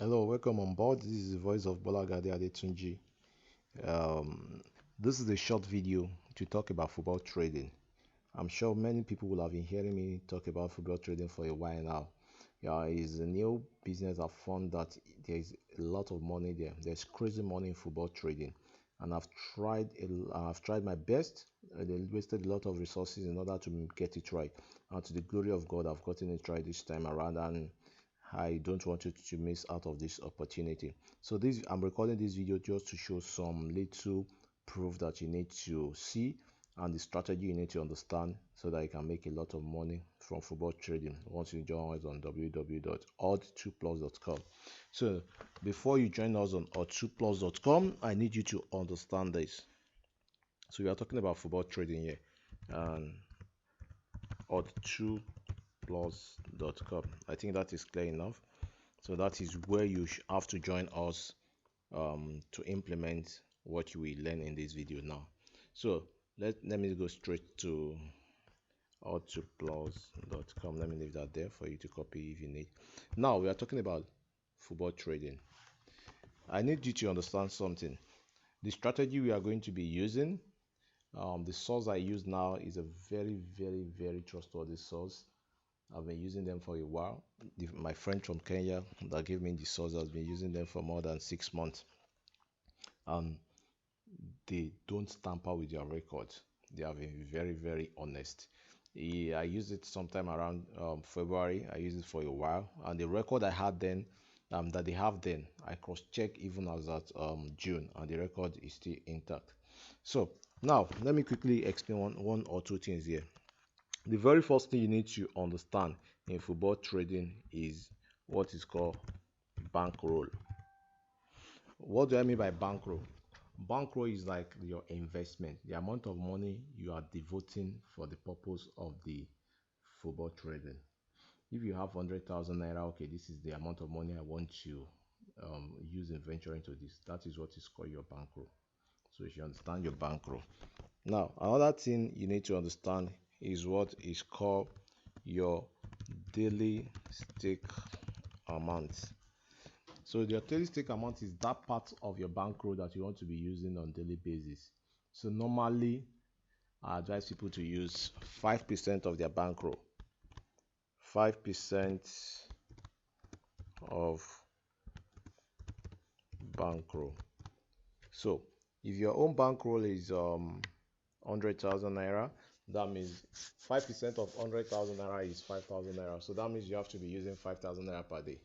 Hello, welcome on board. This is the voice of Bolagade Adetunji. Um, this is a short video to talk about football trading. I'm sure many people will have been hearing me talk about football trading for a while now. Yeah, it's a new business. I've found that there's a lot of money there. There's crazy money in football trading, and I've tried my best. They wasted a lot of resources in order to get it right. And to the glory of God, I've gotten it right this time around, and I don't want you to miss out of this opportunity. So this I'm recording this video just to show some little proof that you need to see and the strategy you need to understand so that you can make a lot of money from football trading once you join us on www.odd2plus.com. So before you join us on odd2plus.com, I need you to understand this. So we are talking about football trading here, and odd2plus.com. I think that is clear enough. So that is where you have to join us to implement what you will learn in this video now. So let me go straight to odd2plus.com. Let me leave that there for you to copy if you need. Now we are talking about football trading. I need you to understand something. The strategy we are going to be using, the source I use now is a very trustworthy source. I've been using them for a while. My friend from Kenya that gave me the source has been using them for more than 6 months. And they don't tamper with your records. They have been very honest. I used it sometime around February. I used it for a while, and the record I had then, that they have then, I cross-check even as at June, and the record is still intact. So now let me quickly explain one or two things here. The very first thing you need to understand in football trading is what is called bankroll. What do I mean by bankroll? Bankroll is like your investment, the amount of money you are devoting for the purpose of the football trading. If you have 100,000 naira, okay, this is the amount of money I want to use in venturing to this. That is what is called your bankroll. So if you understand your bankroll. Now, another thing you need to understand is what is called your daily stake amount. So the daily stake amount is that part of your bankroll that you want to be using on daily basis. So normally I advise people to use 5% of their bankroll. 5% of bankroll. So if your own bankroll is 100,000 naira, that means 5% of 100,000 naira is 5,000 naira. So that means you have to be using 5,000 naira per day.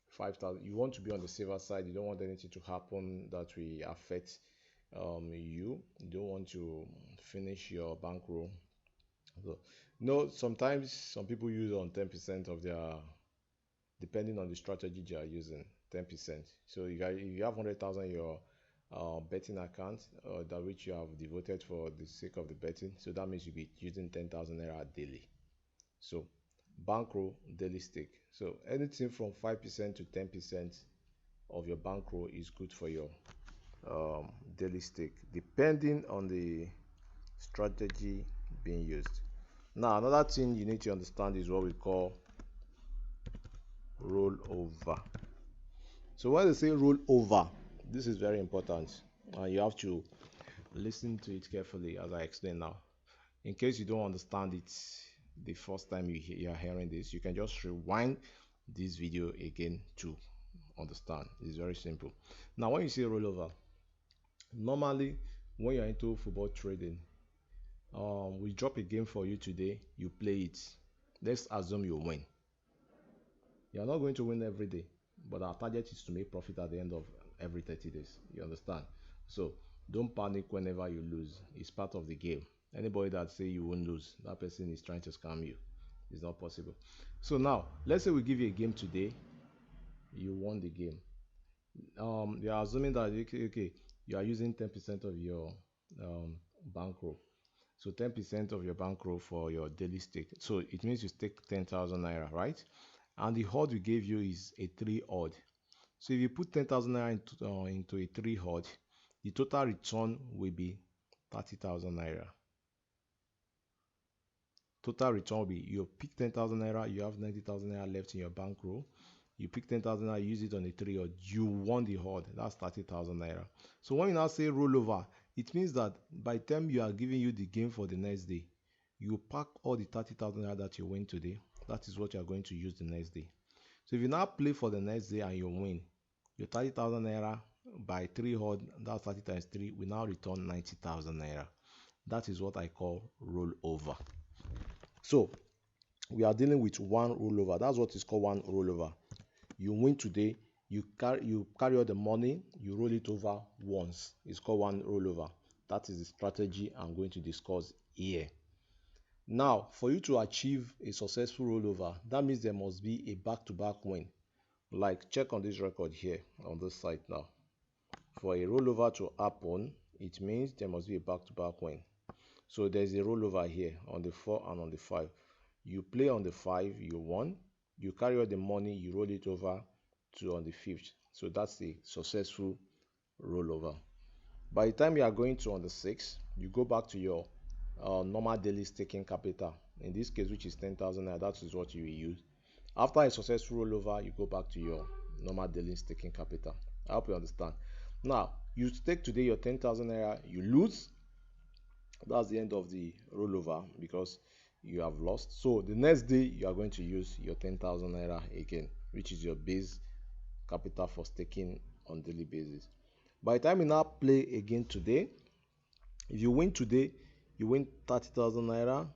5,000. You want to be on the safer side. You don't want anything to happen that will affect you. You don't want to finish your bankroll. So, no, sometimes some people use on 10% of their, depending on the strategy they are using, 10%. So if you have 100,000 your betting account that which you have devoted for the sake of the betting, so that means you'll be using 10,000 naira daily. So bankroll daily stake. So anything from 5% to 10% of your bankroll is good for your daily stake, depending on the strategy being used. Now, another thing you need to understand is what we call rollover. So when they say rollover, this is very important, and you have to listen to it carefully as I explain now. In case you don't understand it the first time you are hearing this, you can just rewind this video again to understand. It's very simple. Now, when you say rollover, normally when you're into football trading, we drop a game for you today, you play it. Let's assume you win. You're not going to win every day, but our target is to make profit at the end of every 30 days. You understand? So don't panic whenever you lose. It's part of the game. Anybody that say you won't lose, that person is trying to scam you. It's not possible. So now let's say we give you a game today, you won the game. You are assuming that okay, you are using 10% of your bankroll. So 10% of your bankroll for your daily stake. So it means you stake 10,000 naira, right? And the odd we gave you is a 3 odd. So if you put 10,000 naira into a 3 odd, the total return will be 30,000 naira. Total return will be, you pick 10,000 naira, you have 90,000 naira left in your bankroll. You pick 10,000 naira, use it on a 3 odd, you won the odd. That's 30,000 naira. So when you now say rollover, it means that by the time you are giving you the game for the next day, you pack all the 30,000 naira that you win today. That is what you are going to use the next day. So if you now play for the next day and you win, your 30,000 naira by 3 odd, that's 30 times 3, we now return 90,000 naira. That is what I call rollover. So we are dealing with one rollover. That's what is called one rollover. You win today, you carry all the money, you roll it over once. It's called one rollover. That is the strategy I'm going to discuss here. Now, for you to achieve a successful rollover, that means there must be a back-to-back win. Like, check on this record here on this site now. For a rollover to happen, it means there must be a back-to-back win. So there's a rollover here on the 4 and on the 5. You play on the 5, you won. You carry all the money, you roll it over to on the 5th. So that's a successful rollover. By the time you are going to on the 6th, you go back to your normal daily staking capital. In this case, which is 10,000 naira, that is what you will use. After a successful rollover, you go back to your normal daily staking capital. I hope you understand. Now, you stake today your 10,000 naira, you lose. That's the end of the rollover because you have lost. So the next day, you are going to use your 10,000 naira again, which is your base capital for staking on daily basis. By the time you now play again today, if you win today, you win 30,000 naira.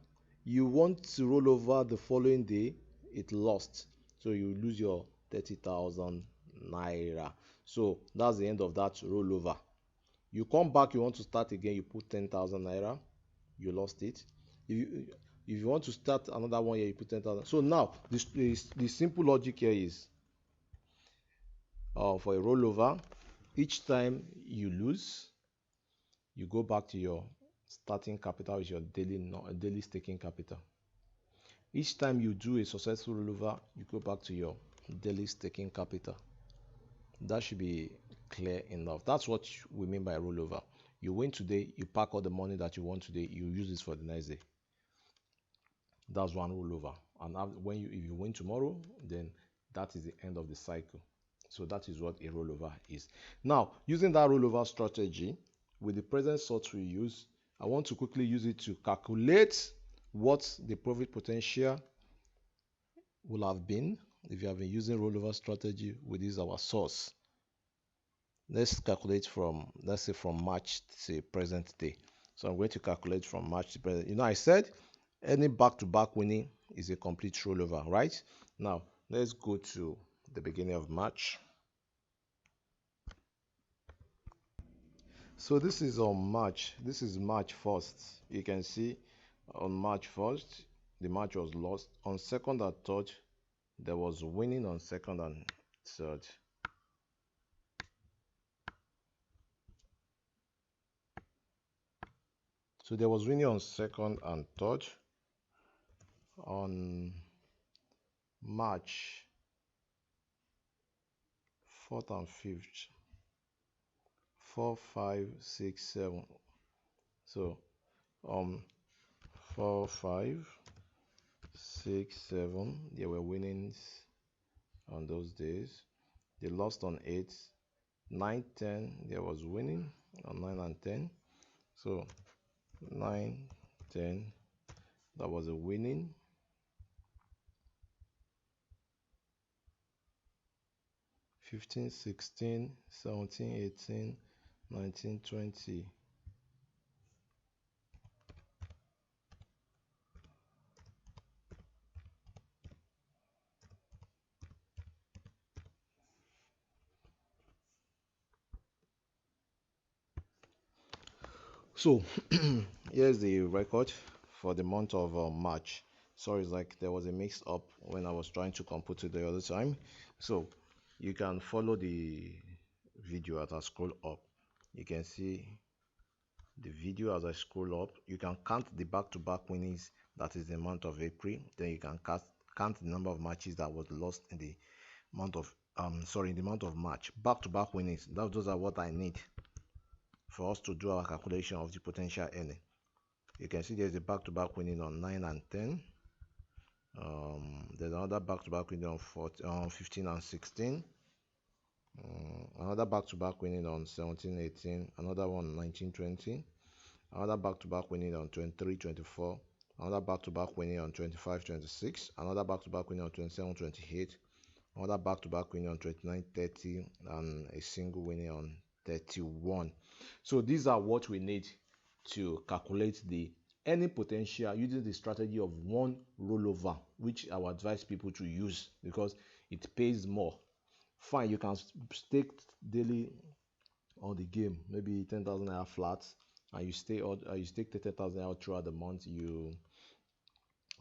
You want to roll over the following day, it lost. So you lose your 30,000 naira. So that's the end of that rollover. You come back, you want to start again, you put 10,000 naira, you lost it. If you want to start another one here, you put 10,000. So now the simple logic here is for a rollover, each time you lose, you go back to your starting capital, which is your daily staking capital. Each time you do a successful rollover, you go back to your daily staking capital. That should be clear enough. That's what we mean by rollover. You win today, you pack all the money that you won today, you use this for the next day. That's one rollover. And if you win tomorrow, then that is the end of the cycle. So that is what a rollover is. Now, using that rollover strategy with the present source we use, I want to quickly use it to calculate what the profit potential will have been if you have been using rollover strategy with this our source. Let's calculate from, let's say from March to present day. So I'm going to calculate from March to present. You know, I said any back-to-back winning is a complete rollover, right? Now, let's go to the beginning of March. So this is on March. This is March 1st. You can see on March 1st, the match was lost. On 2nd and 3rd, there was winning on 2nd and 3rd. So there was winning on 2nd and 3rd. On March 4th and 5th, 4, 5, 6, 7. So 4, 5, 6, 7, there were winnings on those days. They lost on 8, 9, 10, there was winning on 9 and 10. So 9, 10, that was a winning. 15, 16, 17, 18, 19, 20. So here's the record for the month of March. Sorry, it's like there was a mix up when I was trying to compute it the other time. So you can follow the video as I scroll up. You can see the video as I scroll up. You can count the back-to-back winnings, that is the month of April. Then you can count the number of matches that was lost in the month of in the month of March. Back-to-back winnings, those are what I need for us to do our calculation of the potential earning. You can see there's a back-to-back winning on 9 and 10. There's another back-to-back winning on 15 and 16. Another back-to-back winning on 17-18. Another one 19-20. Another back-to-back winning on 23-24. Another back-to-back winning on 25-26. Another back-to-back winning on 27-28. Another back-to-back winning on 29-30, and a single winning on 31. So these are what we need to calculate the earning potential using the strategy of one rollover, which I would advise people to use because it pays more. Fine, you can stake daily on the game, maybe 10,000 naira flat, and you stake 30,000 naira throughout the month. You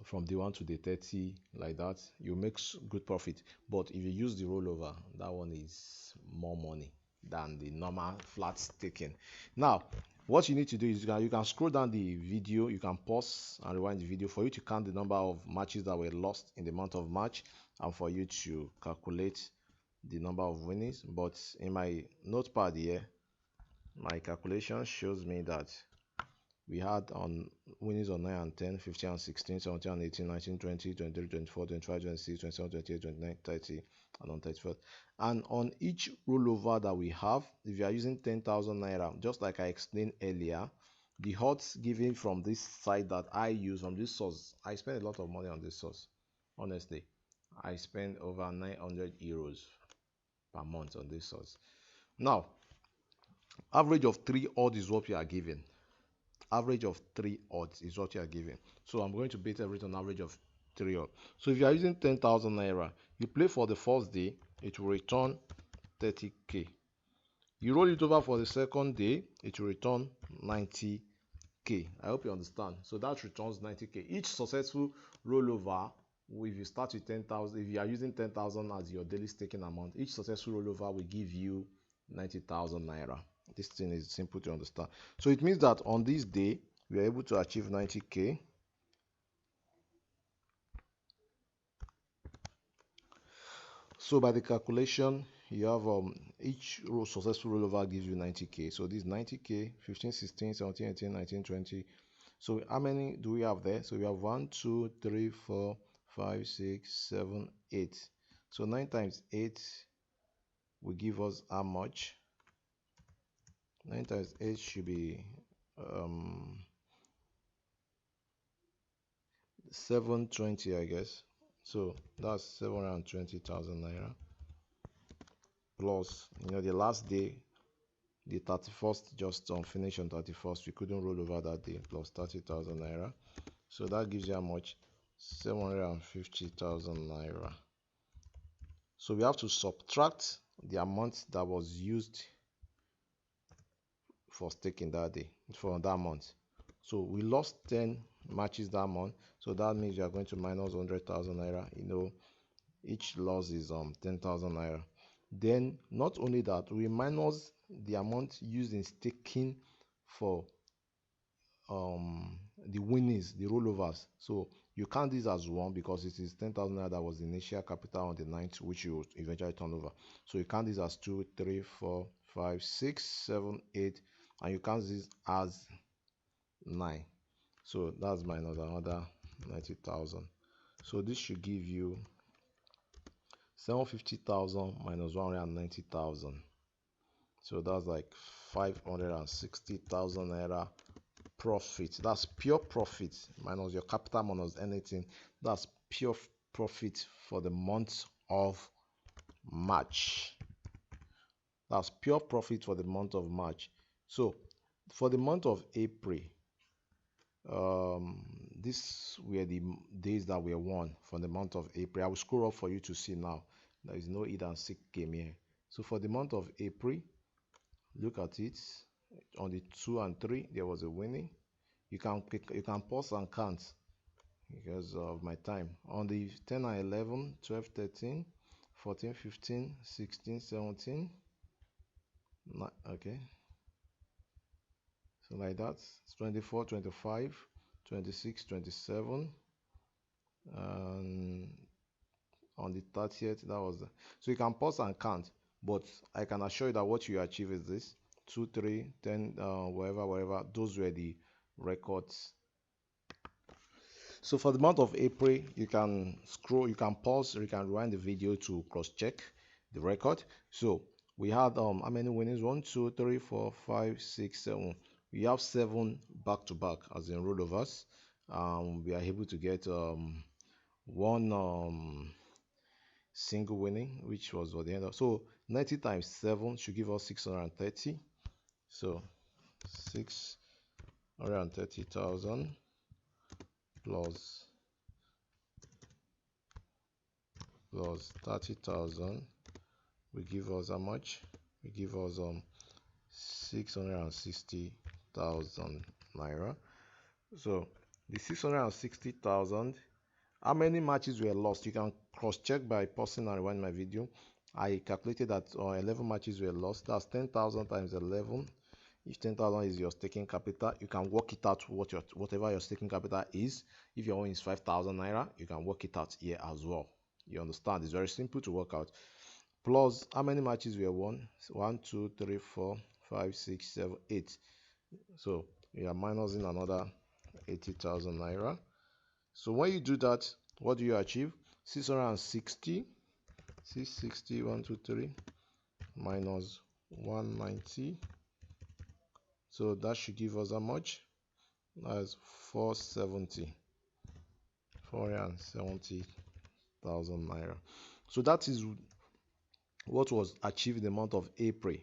from day 1 to day 30, like that, you make good profit. But if you use the rollover, that one is more money than the normal flat staking. Now, what you need to do is you can scroll down the video, you can pause and rewind the video for you to count the number of matches that were lost in the month of March, and for you to calculate the number of winnings. But in my notepad here, my calculation shows me that we had on winnings on 9 and 10, 15 and 16, 17 and 18, 19, 20, 23, 24, 25, 26, 27, 28, 29, 30, and on 31st. And on each rollover that we have, if you are using 10,000 naira, just like I explained earlier, the odds given from this site that I use, from this source, I spend a lot of money on this source. Honestly, I spend over 900 euros per month on this source. Now, average of 3 odds is what we are given. Average of 3 odds is what you are given. So I'm going to base everything on average of 3 odds. So if you are using 10,000 naira, you play for the first day, it will return 30k. You roll it over for the second day, it will return 90k. I hope you understand. So that returns 90k. Each successful rollover, if you start with 10,000, if you are using 10,000 as your daily staking amount, each successful rollover will give you 90,000 naira. This thing is simple to understand. So it means that on this day, we are able to achieve 90k. So by the calculation, you have each successful rollover gives you 90k. So this 90k, 15, 16, 17, 18, 19, 20. So how many do we have there? So we have 1, 2, 3, 4, 5, 6, 7, 8. So 9 times 8 will give us how much? 9 times 8 should be 720, I guess. So that's 720,000 naira plus, the last day, the 31st, just finished on 31st, we couldn't roll over that day, plus 30,000 naira. So that gives you how much? 750,000 naira. So we have to subtract the amount that was used for staking that day, for that month. So we lost 10 matches that month, so that means you are going to minus 100,000 naira. Each loss is 10,000 naira. Then not only that, we minus the amount used in staking for the winnings, the rollovers. So you count this as one because it is 10,000 naira that was the initial capital on the 9th, which you eventually turn over. So you count this as 2, 3, 4, 5, 6, 7, 8, and you count this as 9. So that's minus another 90,000. So this should give you 750,000 minus 190,000. So that's like 560,000 naira profit. That's pure profit minus your capital minus anything. That's pure profit for the month of March. That's pure profit for the month of March. So for the month of April, these were the days that were won for the month of April. I will scroll up for you to see now. There is no hide and seek game here. So for the month of April, look at it. On the 2 and 3, there was a winning. You can pause and count because of my time. On the 10 and 11, 12, 13, 14, 15, 16, 17. Okay. So like that, it's 24, 25, 26, 27, and on the 30th, that was so you can pause and count, but I can assure you that what you achieve is this 2, 3, 10, whatever, those were the records So for the month of April, you can scroll, you can pause, you can rewind the video to cross-check the record. So we had how many winnings? 1, 2, 3, 4, 5, 6, 7. We have 7 back-to-back as in rollovers. We are able to get one single winning, which was at the end of, so 90 times 7 should give us 630. So 630,000 plus 30,000 will give us how much? Will give us 660,000 naira. So the 660,000, how many matches were lost? You can cross-check by pausing and rewind my video. I calculated that 11 matches were lost. That's 10,000 times 11. If 10,000 is your staking capital, you can work it out whatever your staking capital is. If your own is 5,000 naira, you can work it out here as well. You understand? It's very simple to work out. Plus, how many matches were won? 1, 2, 3, 4, 5, 6, 7, 8. So we are minusing another 80,000 naira. So when you do that, what do you achieve? 660, 660, 1, 2, 3, minus 190. So that should give us how much? That's 470,000 naira. So that is what was achieved in the month of April.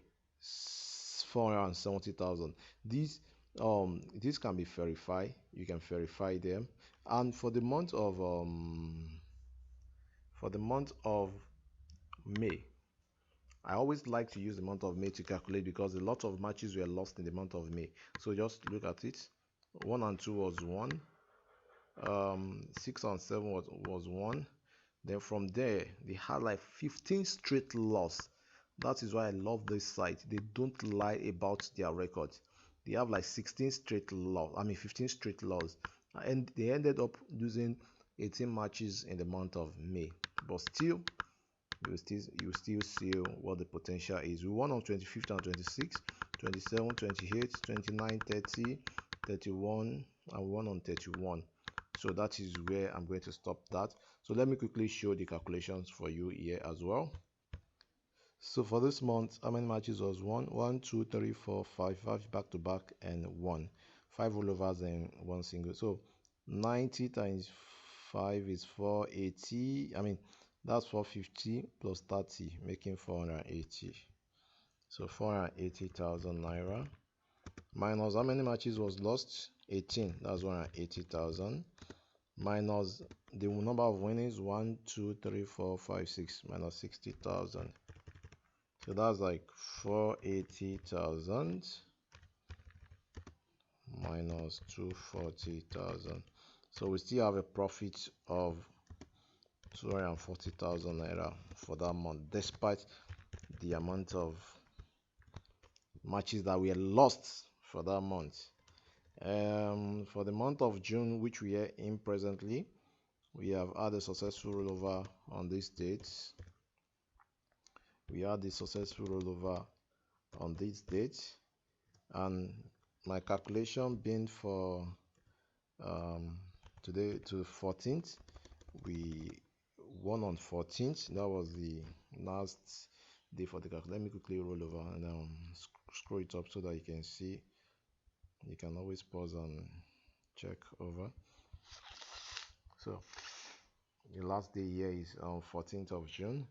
470,000. This can be verified. You can verify them. And for the month of May, I always like to use the month of May to calculate because a lot of matches were lost in the month of May. So just look at it. 1 and 2 was 1. 6 and 7 was 1. Then from there, they had like 15 straight loss. That is why I love this site. They don't lie about their records. They have like 16 straight loss. 15 straight loss. And they ended up losing 18 matches in the month of May. But still, you still see what the potential is. We won on 25th and 26th, 27, 28, 29, 30, 31, and we won on 31. So that is where I'm going to stop that. So let me quickly show the calculations for you here as well. So for this month, how many matches was 1, 2, 3, 4, 5, 5 back to back, and 1, 5 rollovers and 1 single. So 90 times 5 is 480. That's 450 plus 30, making 480. So 480,000 naira. Minus how many matches was lost? 18. That's 180,000. Minus the number of winnings, 1, 2, 3, 4, 5, 6, minus 60,000. So that's like 480,000 minus 240,000. So we still have a profit of 240,000 naira for that month, despite the amount of matches that were lost for that month. For the month of June, which we are in presently, we have had a successful rollover on this date. We had the successful rollover on this date, and my calculation being for today to 14th, we won on 14th. That was the last day for the calculation. Let me quickly roll over and scroll it up so that you can see. You can always pause and check over. So the last day here is on 14th of June,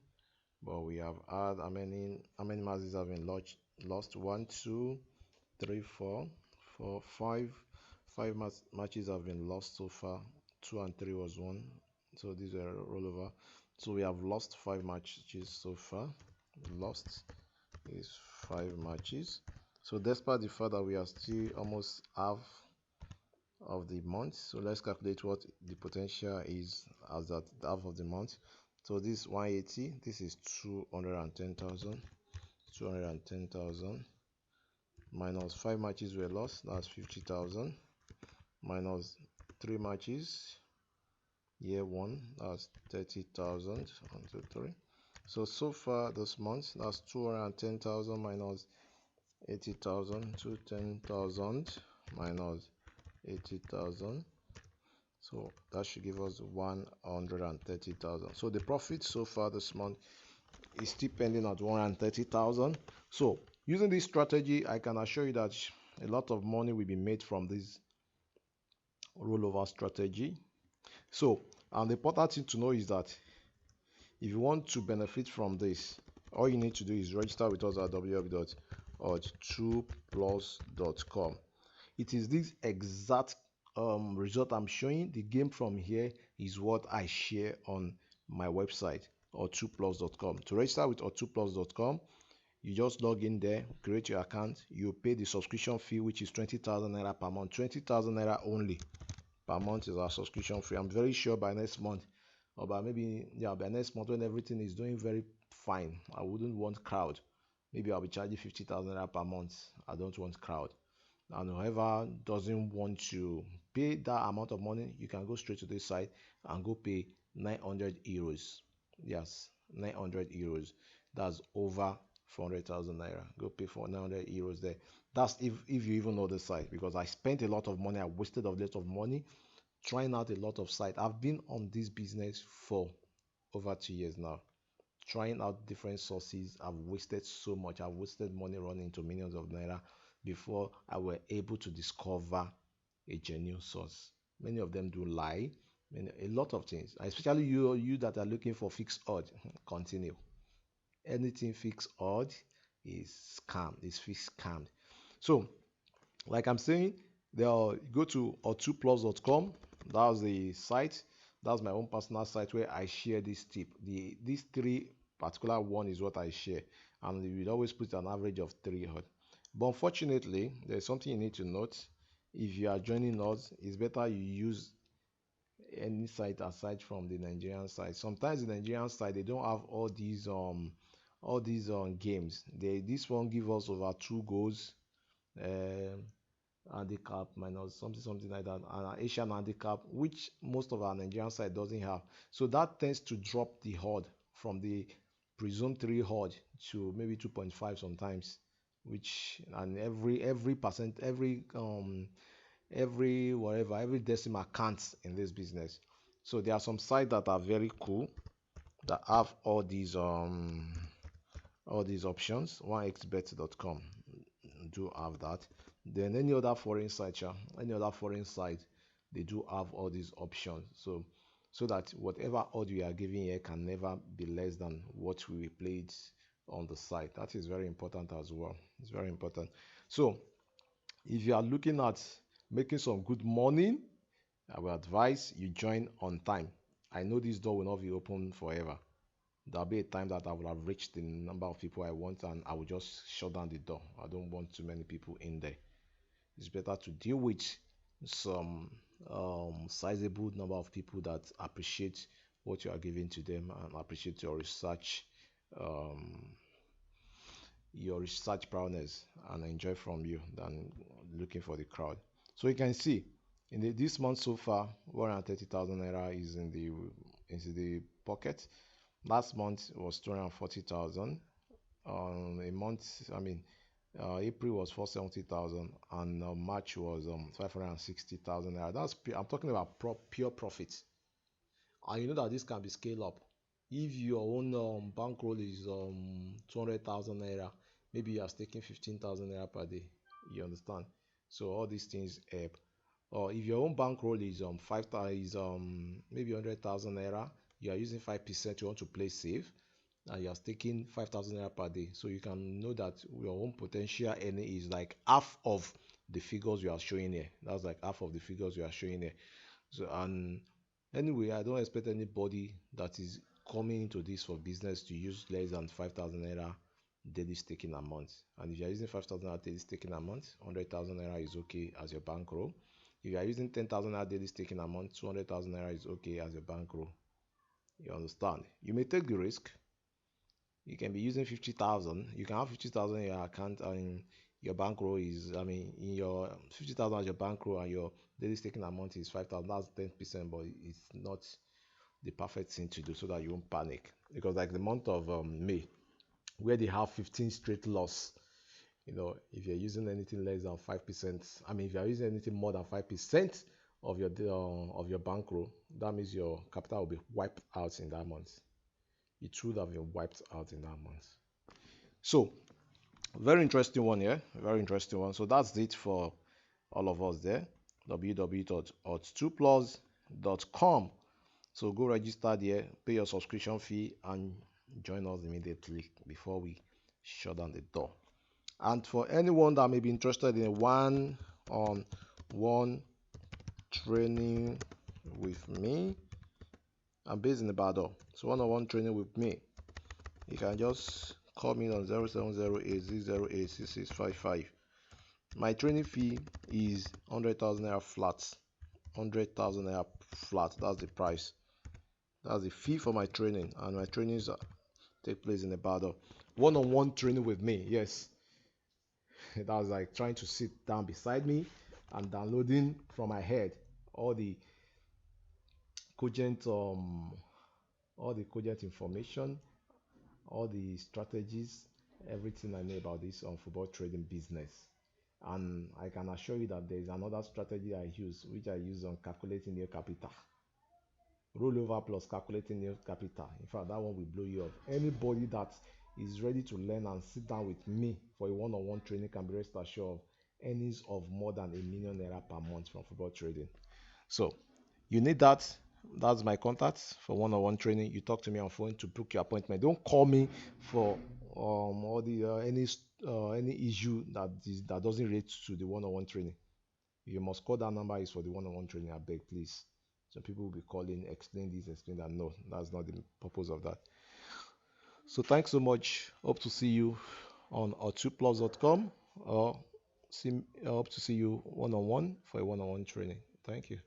but we have had how many matches have been lost? 1, 2, 3, 4, 5 matches have been lost so far. 2 and 3 was 1, so these were rollover. So we have lost 5 matches so far. Lost is 5 matches. So despite the fact that we are still almost half of the month, so let's calculate what the potential is as at half of the month. So this 180, this is 210,000. 210,000 minus 5 matches were lost, that's 50,000, minus 3 matches, year 1, that's 30,000. 1, 2, 3. So far this month, that's 210,000 minus 80,000, 210,000 minus 80,000. So that should give us 130,000. So the profit so far this month is still pending at 130,000. So using this strategy, I can assure you that a lot of money will be made from this rollover strategy. So, and the important thing to know is that if you want to benefit from this, all you need to do is register with us at www.2plus.com. It is this exact result I'm showing. The game from here is what I share on my website or 2plus.com. To register with or 2plus.com, you just log in there, create your account, you pay the subscription fee, which is 20,000 naira per month. 20,000 naira only per month is our subscription fee. I'm very sure by next month, or by maybe, yeah, by next month when everything is doing very fine, I wouldn't want crowd. Maybe I'll be charging 50,000 naira per month. I don't want crowd. And whoever doesn't want to pay that amount of money, you can go straight to this site and go pay 900 euros. Yes, 900 euros. That's over 400,000 naira. Go pay for 900 euros there. That's if you even know the site, because I spent a lot of money. I wasted a lot of money trying out a lot of sites. I've been on this business for over 2 years now, trying out different sources. I've wasted so much. I've wasted money running into millions of naira before I were able to discover a genuine source. Many of them do lie, a lot of things, especially you that are looking for fixed odd. Continue. Anything fixed odd is scam, is fixed scammed. So like I'm saying, they'll go to or2plus.com. That's the site. That's my own personal site where I share this tip. These three particular one is what I share, and we will always put an average of 300. But unfortunately, there's something you need to note. If you are joining us, it's better you use any site aside from the Nigerian side. Sometimes the Nigerian side they don't have all these games. This one give us over 2 goals. Um, Handicap minus something like that, and an Asian handicap, which most of our Nigerian side doesn't have. So that tends to drop the HUD from the presumed 3 HUD to maybe 2.5 sometimes, which, and every percent, every whatever, every decimal counts in this business. So there are some sites that are very cool that have all these options. 1xbet.com do have that. Then any other foreign site, they do have all these options. So that whatever odd we are giving here can never be less than what we played on the site. That is very important as well. It's very important. So if you are looking at making some good money, I will advise you join on time. I know this door will not be open forever. There'll be a time that I will have reached the number of people I want, and I will just shut down the door. I don't want too many people in there. It's better to deal with some sizable number of people that appreciate what you are giving to them and appreciate um, your research prowess and enjoy from you than looking for the crowd. So you can see this month so far, 130,000 naira is in the pocket. Last month was 240,000. A month, April was 470,000, and March was 560,000 naira. I'm talking about pure profit. And you know that this can be scaled up. If your own bankroll is 200,000 naira, maybe you are staking 15,000 naira per day. You understand? So all these things help. Or if your own bankroll is 5,000, is maybe 100,000 naira, you are using 5%. You want to play safe, and you are staking 5,000 naira per day. So you can know that your own potential earning is like half of the figures you are showing here. That's like half of the figures you are showing here. So, and anyway, I don't expect anybody that is coming into this for business to use less than 5,000 naira daily staking a month. And if you are using 5,000 naira daily staking a month, 100,000 naira is okay as your bankroll. If you are using 10,000 naira daily staking a month, 200,000 naira is okay as your bankroll. You understand? You may take the risk. You can be using 50,000. You can have 50,000 in your account, and your bankroll is, in your 50,000 as your bankroll, and your daily staking amount is 5,000. That's 10%, but it's not the perfect thing to do, so that you won't panic. Because like the month of May, where they have 15 straight loss, if you're using anything less than 5%, if you're using anything more than 5% of your bankroll, that means your capital will be wiped out in that month. It would have been wiped out in that month. So very interesting one here. Very interesting one. So that's it for all of us there. www.odds2plus.com. So go register there, pay your subscription fee, and join us immediately before we shut down the door. And for anyone that may be interested in a one-on-one training with me, I'm based in Ibadan. So one-on-one training with me, you can just call me on 0708608655. My training fee is 100,000 naira flat. 100,000 naira flat. That's the price. That's the fee for my training, and my trainings take place in Ibadan. One-on-one training with me. Yes, that's like trying to sit down beside me and downloading from my head all the cogent information, all the strategies, everything I know about this football trading business. And I can assure you that there is another strategy I use, which I use on calculating your capital. Rollover plus calculating your capital. In fact, that one will blow you up. Anybody that is ready to learn and sit down with me for a one-on-one training can be rest assured of earnings of more than ₦1 million per month from football trading. So you need that. That's my contact for one-on-one training. You talk to me on phone to book your appointment. Don't call me for all the any issue that doesn't relate to the one-on-one training. You must call that number is for the one-on-one training. I beg, please. So people will be calling, explain this, explain that. No, that's not the purpose of that. So thanks so much. Hope to see you on odds2plus.com, or hope to see you one-on-one for a one-on-one training. Thank you.